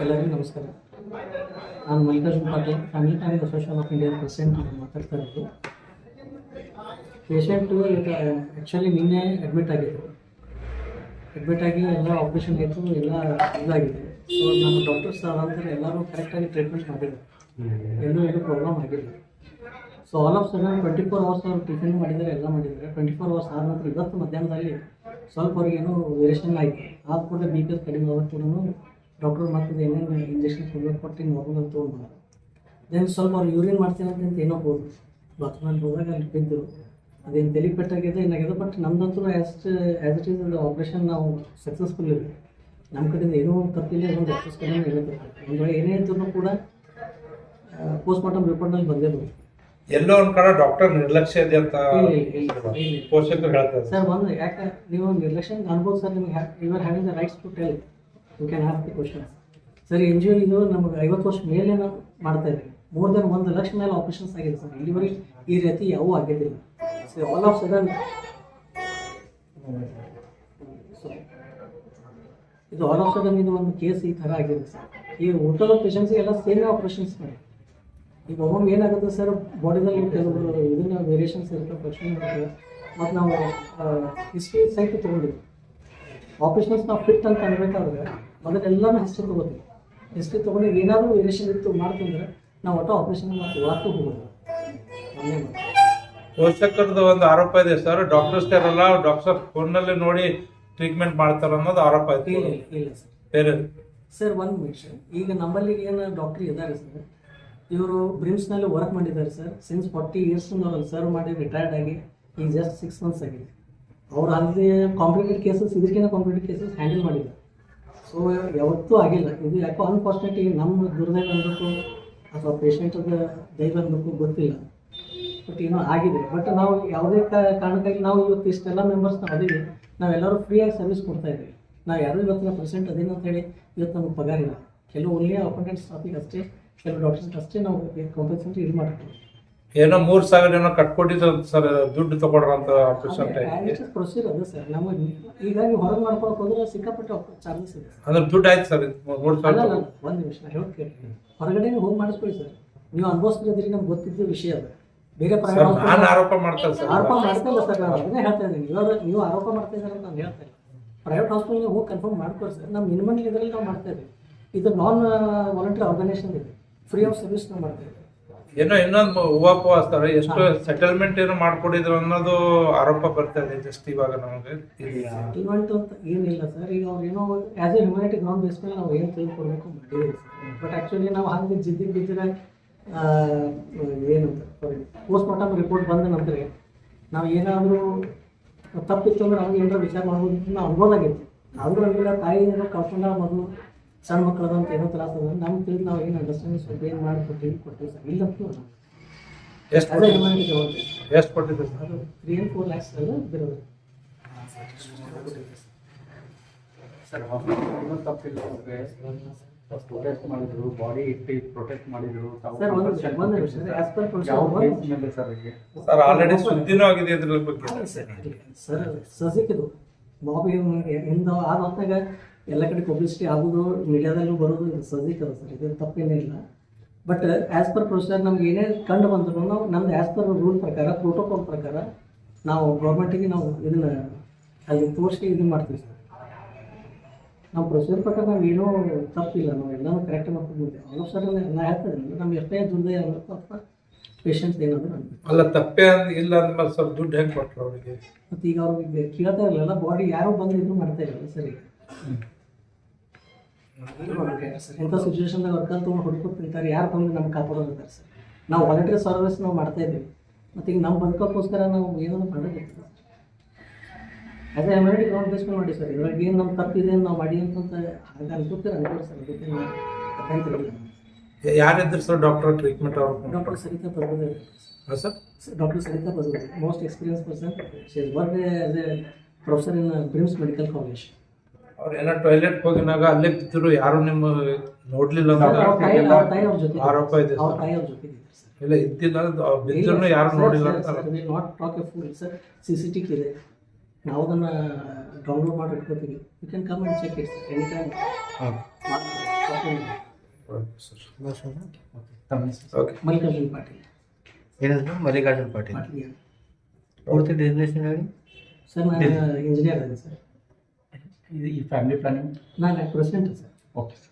ಎಲ್ಲರಿಗೂ ನಮಸ್ಕಾರ. ನಾನು Mallikarjun Patil, family planning association of India president ಮಾತಾಡ್ತಾ ಇರೋದು. ಪೇಷೆಂಟು ಈಗ ಆ್ಯಕ್ಚುಲಿ ನಿನ್ನೆ ಅಡ್ಮಿಟ್ ಆಗಿ ಎಲ್ಲ ಆಪ್ರೇಷನ್ ಆಯಿತು, ಎಲ್ಲ ಇದಾಗಿದೆ. ಸೊ ನಮ್ಮ ಡಾಕ್ಟರ್ಸ್ ಅದಂತಾರೆ ಎಲ್ಲರೂ ಕರೆಕ್ಟಾಗಿ ಟ್ರೀಟ್ಮೆಂಟ್ ಮಾಡಿದ್ದಾರೆ, ಏನೂ ಪ್ರಾಬ್ಲಮ್ ಆಗಿಲ್ಲ. So all of sudden 24 hours ಅವರು ಟಿಫಿನ್ ಮಾಡಿದ್ದಾರೆ, ಎಲ್ಲ ಮಾಡಿದ್ದಾರೆ. 24 ಅವರ್ಸ್ ಆದ ನಂತರ ಇವತ್ತು ಮಧ್ಯಾಹ್ನದಲ್ಲಿ ಸ್ವಲ್ಪ ಅವ್ರಿಗೇನು ವೇರಿಯೇಷನ್ ಆಯಿತು. ಆದ ಕೂಡ BP ಕಡಿಮೆ ಆದ ಕೂಡ ಡಾಕ್ಟರ್ ಮತ್ತೆ ಏನೇನು ಇಂಜೆಕ್ಷನ್ ಕೊಟ್ಟು ನಾರ್ಮಲ್ ತೊಗೊಂಡು ದೆನ್ ಸ್ವಲ್ಪ ಅವ್ರು ಯೂರಿನ್ ಮಾಡ್ತೀನಿ ಅಂತ ಏನೋ ಹೋದ್ರು, ಬಾತ್ರೂಮಲ್ಲಿ ಹೋದಾಗ ಅಲ್ಲಿ ಬಿದ್ದರು. ಅದೇನು ತಲೆ ಪೆಟ್ಟಾಗಿದೆ ಏನಾಗಿದೆ. ಬಟ್ ನಮ್ದಂತೂ ಆ್ಯಸ್ ಇಟ್ ಈಸ್ ಆಪ್ರೇಷನ್ ನಾವು ಸಕ್ಸಸ್ಫುಲ್ ಇದೆ. ನಮ್ಮ ಕಡೆಯಿಂದ ಏನೂ ತಪ್ಪಿಲ್ಲ, ಒಂದು ಡಾಕ್ಟರ್ಸ್ ಕಡೆ ಹೇಳುತ್ತೆ. ಒಂದು ವೇಳೆ ಏನೇ ಇದ್ರೂ ಕೂಡ ಪೋಸ್ಟ್ಮಾರ್ಟಮ್ ರಿಪೋರ್ಟ್ನಲ್ಲಿ ಬಂದೇ ಬರುತ್ತೆ. ಎಲ್ಲೋ ಒಂದು ಕಡೆ ಡಾಕ್ಟರ್ ನಿರ್ಲಕ್ಷ್ಯ ಇದೆ ಅಂತ ಪೋಷಕರು ಹೇಳ್ತಾರೆ ಸರ್. ಒಂದು ಯಾಕೆ ನೀವು ನಿರ್ಲಕ್ಷ್ಯ ಅನ್ಬೋದು ಸರ್. ನಿಮ್ಗೆ you are having the rights to tell, you can have the questions. Sir NGO ಇದು ನಮಗೆ 50 ವರ್ಷ ಮೇಲೆ ನಾವು ಮಾಡ್ತಾ ಇದ್ದೀವಿ. ಮೋರ್ ದೆನ್ 1 ಲಕ್ಷ ಮೇಲೆ ಆಪರೇಷನ್ಸ್ ಆಗಿದೆ ಸರ್. ಇಲ್ಲಿವರೆಗೆ ಈ ರೀತಿ ಯಾವೂ ಆಗಿದ್ದಿಲ್ಲ. ಸೊ ಆಲ್ ಆಫ್ ಸಡನ್ ಇದು ಒಂದು ಕೇಸ್ ಈ ಥರ ಆಗಿದೆ ಸರ್. ಈ ಊಟದ ಪೇಷಂಟ್ಸಿಗೆಲ್ಲ ಸೇಮ್ ಆಪರೇಷನ್ಸ್ ಮಾಡಿ. ಈಗ ಒಮ್ಮೊಮ್ಮೆ ಏನಾಗುತ್ತೆ ಸರ್, ಬಾಡಿದಲ್ಲಿ ಕೆಲವರು ಇದನ್ನ ವೇರಿಯೇಷನ್ಸ್ ಇರುತ್ತೆ, ಪ್ರಶ್ನೆ ಇರುತ್ತೆ. ಮತ್ತು ನಾವು ಹಿಸ್ಟ್ರಿ ಸಹಿತ ತೊಗೊಂಡಿದ್ವಿ. ಆಪ್ರೇಷನ್ಸ್ ನಾವು ಫಿಟ್ ಅಂತ ಅನ್ಬೇಕಾದ್ರೆ ಮೊದಲೆಲ್ಲನೂ ಹಿಸ್ಟ್ರಿ ತೊಗೋತೀವಿ. ಹಿಸ್ಟ್ರಿ ತೊಗೊಂಡು ಏನಾದರೂ ವೇರಿಯೇಷನ್ ಇತ್ತು ಮಾಡ್ತಂದ್ರೆ ನಾವು ಒಟ್ಟು ಆಪ್ರೇಷನ್ ಮತ್ತು ಒಳಕ್ಕೂ ಹೋಗೋದು. ಪೋಷಕರದ್ದು ಒಂದು ಆರೋಪ ಇದೆ ಸರ್, ಡಾಕ್ಟರ್ಸ್ ಇರಲ್ಲ, ಡಾಕ್ಟರ್ ಫೋನ್ನಲ್ಲಿ ನೋಡಿ ಟ್ರೀಟ್ಮೆಂಟ್ ಮಾಡ್ತಾರೆ ಅನ್ನೋದು ಆರೋಪ ಐತಿ. ಇಲ್ಲ ಸರ್, ಬೇರೆ ಸರ್ ಒಂದು ನಿಮಿಷ. ಈಗ ನಮ್ಮಲ್ಲಿ ಏನು ಡಾಕ್ಟ್ರ್ ಇದ್ದಾರೆ ಸರ್, ಇವರು ಬ್ರಿಮ್ಸ್ನಲ್ಲಿ ವರ್ಕ್ ಮಾಡಿದ್ದಾರೆ ಸರ್. ಸಿನ್ಸ್ 40 ಇಯರ್ಸಿಂದ ಅವ್ರು ಸರ್ವ್ ಮಾಡಿ ರಿಟೈರ್ಡ್ ಆಗಿ ಈಗ ಜಸ್ಟ್ 6 ಮಂತ್ಸ್ ಆಗಿದೆ. ಅವ್ರು ಅಲ್ಲಿ ಕಾಂಪ್ಲಿಕೇಟೆಡ್ ಕೇಸಸ್, ಇದಕ್ಕಿಂತ ಕಾಂಪ್ಲಿಕೇಟೆಡ್ ಕೇಸಸ್ ಹ್ಯಾಂಡಲ್ ಮಾಡಿದ್ದಾರೆ. ಸೊ ಯಾವತ್ತೂ ಆಗಿಲ್ಲ. ಇದು ಯಾಕೋ ಅನ್ಫಾರ್ಚುನೇಟ್ಲಿ ನಮ್ಮ ದುರ್ದೈವ ಅನ್ಬೇಕು ಅಥವಾ ಪೇಷಂಟದ ದೈವ ಅನ್ಬೇಕು ಗೊತ್ತಿಲ್ಲ, ಬಟ್ ಏನೋ ಆಗಿದೆ. ಬಟ್ ನಾವು ಯಾವುದೇ ಕಾರಣಕ್ಕಾಗಿ ನಾವು ಇವತ್ತು ಇಷ್ಟೆಲ್ಲ ಮೆಂಬರ್ಸ್ ನಾವು ಅದೀವಿ, ನಾವೆಲ್ಲರೂ ಫ್ರೀಯಾಗಿ ಸರ್ವಿಸ್ ಕೊಡ್ತಾ ಇದ್ದೀವಿ. ನಾವು ಯಾರು ಇವತ್ತಿನ ಪ್ರೆಸೆಂಟ್ ಅದೇನು ಅಂತ ಹೇಳಿ ಇವತ್ತು ನಮ್ಗೆ ಪಗಾರ ಇಲ್ಲ. ಕೆಲವು ಓನ್ಲಿ ಅಪಾಯಿಂಟೆಡ್ ಸ್ಟಾಫಿಗೆ ಅಷ್ಟೇ, ಕೆಲವು ಡಾಕ್ಟರ್ಸ್ ಅಷ್ಟೇ ನಾವು ಕಾಂಪನ್ಸೇಷನ್ ಇದು ಮಾಡ್ತೀವಿ. ಏನೋ 3,000 ಏನೋ ಕಟ್ಕೊಟ್ಟಿದ್ದು ಸರ್, ದುಡ್ಡು ತಗೊಳ್ರಂತ ಪ್ರೊಸೀಜರ್ ಅದೇ ಸರ್. ನಮಗೆ ಈಗ ನೀವು ಹೊರಗೆ ಮಾಡ್ಕೊಳಕ್ ಹೋದ್ರೆ ಸಿಕ್ಕಾಪಟ್ಟೆ ಚಾರ್ಜಸ್ ಇದೆ. ಅಂದ್ರೆ ದುಡ್ಡು ಆಯ್ತು ಸರ್. 3,000 ಒಂದು ನಿಮಿಷ ಹೇಳಿ, ಹೊರಗಡೆ ಹೋಗಿ ಮಾಡಿಸ್ಕೊಳ್ಳಿ ಸರ್. ನೀವು ಅನುಭವಿಸ್ತಿದ್ರಿ, ನಮ್ಗೆ ಗೊತ್ತಿದ್ದ ವಿಷಯ ಅದು. ಬೇರೆ ನಾನು ಆರೋಪ ಮಾಡ್ತಾರೆ ಸರ್. ಆರೋಪ ಮಾಡ್ತಾ ಇಲ್ಲ ಸರ್, ನಾನು ಅದನ್ನೇ ಹೇಳ್ತಾ ಇದ್ದೀನಿ. ಇವಾಗ ನೀವು ಆರೋಪ ಮಾಡ್ತಾ ಇದ್ದಾರೆ ಅಂತ ನಾನು ಹೇಳ್ತಾ ಇಲ್ಲ. ಪ್ರೈವೇಟ್ ಹಾಸ್ಪಿಟಲ್ಗೆ ಹೋಗಿ ಕನ್ಫರ್ಮ್ ಮಾಡ್ಕೊಡಿ ಸರ್. ನಮ್ಮ ಮಿನಿಮಮ್ ಇದರಲ್ಲಿ ನಾವು ಮಾಡ್ತಾ ಇದ್ದೀವಿ. ಇದು ನಾನ್ ವಾಲಂಟರಿ ಆರ್ಗನೈಸೇಷನ್ ಇದೆ, ಫ್ರೀ ಆಫ್ ಸರ್ವಿಸ್ ನಾವು ಮಾಡ್ತಾ ಇದ್ದೀವಿ. ಏನೋ ಇನ್ನೊಂದು ಉಪವಾಸ್ತಾರೆ, ಎಷ್ಟು ಸೆಟಲ್ಮೆಂಟ್ ಏನೋ ಮಾಡ್ಕೊಡಿದ್ರು ಅನ್ನೋದು ಆರೋಪ ಬರ್ತಾ ಇದೆ ಜಸ್ಟ್ ಇವಾಗ ನಮಗೆ. ಸೆಟಲ್ಮೆಂಟ್ ಅಂತ ಏನಿಲ್ಲ ಸರ್. ಈಗ ಅವ್ರು ಏನೋ as a humanity ground base ಮೇಲೆ ನಾವು ಏನು ತಿಳ್ಕೊಡ್ಬೇಕು ಮಾಡಿದ್ದೀವಿ ಸರ್. ಬಟ್ ಆ್ಯಕ್ಚುಲಿ ನಾವು ಹಂಗೆ ಬಿದ್ದರೆ ಏನಂತ ಪೋಸ್ಟ್ಮಾರ್ಟಮ್ ರಿಪೋರ್ಟ್ ಬಂದ ನಂತರ ನಾವು ಏನಾದರೂ ತಪ್ಪಿತ್ತು ಅಂದ್ರೆ ಅವ್ರಿಗೆ ಏನಾದ್ರು ವಿಚಾರ ಮಾಡ್ಬೋದು ಅಂತ ನಾವು ಅನ್ಬೋದಾಗಿತ್ತು. ಆದರೂ ನಮಗೆಲ್ಲ ತಾಯಿ ಏನೋ ಕಳ್ಕೊಂಡ ಮೊದಲು ಸಣ್ಣ ಮಕ್ಕಳದಂತ ಏನೋ ತ್ರಾಸ ಅದ. ನಮ್ಗೆ ತಿಳಿದು ನಾವು ಏನು ಅಂಡರ್ಸ್ಟ್ಯಾಂಡಿಂಗ್ ಸ್ವಲ್ಪ ಏನು ಮಾಡಿಕೊಟ್ಟಿವಿ ಕೊಟ್ಟಿವಿ ಸರ್. ಇಲ್ಲಂತೂ ಎಷ್ಟು ಕೊಟ್ಟಿದ್ದು ಅದು 3 and 4 lakhs ಅಲ್ಲ ಬರೋದು ಸರ್. ಹಾಸ್ಪಿಟಲ್ ತಪ್ಪಿಲ್ಲ ಅಂದರೆ ಪ್ರೊಟೆಕ್ಟ್ ಮಾಡಿದ್ರು, ಬಾಡಿ ಇಟ್ಟು ಪ್ರೊಟೆಕ್ಟ್ ಮಾಡಿದ್ರು ಸರ್. ಒಂದು as per procedure sir already ಸುದ್ದಿನೂ ಆಗಿದೆ ಇದ್ರ ಬಗ್ಗೆ ಸರ್. ಸಸಿಕಿದು ಬಾಬಿ ಇಂದ ಆದ ಹೊತ್ತಾಗ ಎಲ್ಲ ಕಡೆ ಪಬ್ಲಿಸಿಟಿ ಆಗೋದು, ಮೀಡಿಯಾದಲ್ಲೂ ಬರೋದು, ಇದು ಸಜಿಕದ ಸರ್. ಇದು ತಪ್ಪೇನೇ ಇಲ್ಲ. ಬಟ್ ಆ್ಯಸ್ ಪರ್ ಪ್ರೊಸೀಜರ್ ನಮ್ಗೆ ಏನೇ ಕಂಡು ಬಂದರೂ ನಾವು ನಮ್ದು ಆ್ಯಸ್ ಪರ್ ರೂಲ್ ಪ್ರಕಾರ, ಪ್ರೋಟೋಕಾಲ್ ಪ್ರಕಾರ ನಾವು ಗೌರ್ಮೆಂಟಿಗೆ ನಾವು ಇದನ್ನು ಅಲ್ಲಿ ತೋರಿಸಿ ಇದನ್ನು ಮಾಡ್ತೀವಿ ಸರ್. ನಾವು ಪ್ರೊಸೀಜರ್ ಪ್ರಕಾರ ನಾವು ಏನೂ ತಪ್ಪಿಲ್ಲ, ನಾವು ಎಲ್ಲನೂ ಕರೆಕ್ಟ್ ಮಾಡ್ಕೊಂಡು ಆಲ್ ಆಫ್ ಸಡನ್ ನಾನು ಹೇಳ್ತಾ ಇದ್ದೀನಿ ನಮ್ಗೆ ಎಷ್ಟೇ ದುರ್ದಯ ಆಗಬೇಕು ಅಥವಾ ಪೇಷಂಟ್ಸ್ ಏನಾದರೂ ಅಲ್ಲ ತಪ್ಪೇ ಇಲ್ಲ ಅಂದ್ಮೇಲೆ ಸ್ವಲ್ಪ ದುಡ್ಡು ಹೆಂಗೆ ಕೊಟ್ಟರು ಅವರಿಗೆ? ಮತ್ತು ಈಗ ಅವ್ರಿಗೆ ಕೇಳ್ತಾ ಇರಲಿಲ್ಲ, ಬಾಡಿ ಯಾರೋ ಬಂದು ಇದು ಮಾಡ್ತಾ ಇರಲಿಲ್ಲ ಸರಿ. ಇಂಥ ಸಿಚುವೇಶನ್ದಾಗ ಅವ್ರು ಕಲ್ ತೊಗೊಂಡು ಹುಡ್ಕೊಂಡು ತಿಂತಾರೆ, ಯಾರು ಬಂದು ನಮ್ಗೆ ಕಾಪಾಡೋದಿದ್ದಾರೆ ಸರ್. ನಾವು ವಾಲಂಟರಿ ಸರ್ವಿಸ್ ನಾವು ಮಾಡ್ತಾ ಇದ್ದೀವಿ. ಮತ್ತು ಈಗ ನಮ್ಮ ಬದುಕೋಕ್ಕೋಸ್ಕರ ನಾವು ಏನೋ ಮಾಡೋದಿರ್ತದೆ sir. As a humanity ground base ಮೇಲೆ ಮಾಡಿ ಸರ್. ಇದ್ರಾಗ ಏನು ನಮ್ಮ ತಪ್ಪಿದೆ ನಾವು ಮಾಡಿ ಅಂತಂತ ಹಾಗೆ ಅನ್ಕೋತೀರ ಸರ್. ಅದಕ್ಕೆ ಅತ್ಯಂತ ಇಲ್ಲ. ಯಾರಿದ್ರು ಸರ್ ಡಾಕ್ಟರ್ ಟ್ರೀಟ್ಮೆಂಟ್ ಅವ್ರು? ಡಾಕ್ಟರ್ ಸರಿತಾ ಬರ್ಬೋದು ಸರ್. ಡಾಕ್ಟರ್ ಸರಿತಾ ಬರ್ಬೋದು, most experience person. She is work as A professor in BRIMS medical college. ಅವ್ರು ಏನೋ ಟಾಯ್ಲೆಟ್ ಹೋಗಿನಾಗ ಅಲ್ಲೇ ಬಿದ್ದರು, ಯಾರು ನಿಮ್ಮ ನೋಡ್ಲಿಲ್ಲ ಆರೋಪ ಇದೆ. ಅವ್ರ ತಾಯಿ ಅವ್ರ ಜೊತೆ ಇಲ್ಲ ಇದ್ದಿಲ್ಲ, ಬಿದ್ದರೂ ಯಾರು ನೋಡಿಲ್ಲ ಅಂತ. Not talk a full sir. CCTV ಇದೆ, ನಾವು ಅದನ್ನು ಡೌನ್ಲೋಡ್ ಮಾಡಿ ಇಟ್ಕೋತೀವಿ. You can come and check it any time. Sir ತಮ್ಮ ಹೆಸರು? ಓಕೆ ಮಲ್ಲಿಕಾರ್ಜುನ್ ಪಾಟೀಲ್ ಏನಾದ್ರು ಮಲ್ಲಿಕಾರ್ಜುನ್ ಪಾಟೀಲ್ ಪಾಟೀಲ್ ಪೂರ್ತಿ ಡೆಸಿಗ್ನೇಷನ್ ಹೇಳಿ. ಸರ್ ನಾನು ಇಂಜಿನಿಯರ್ ಅದೇ ಸರ್. ಈ ಫ್ಯಾಮಿಲಿ ಪ್ಲಾನಿಂಗ್ ನಾನು ಪ್ರೆಸಿಡೆಂಟ್ ಸರ್. Okay sir.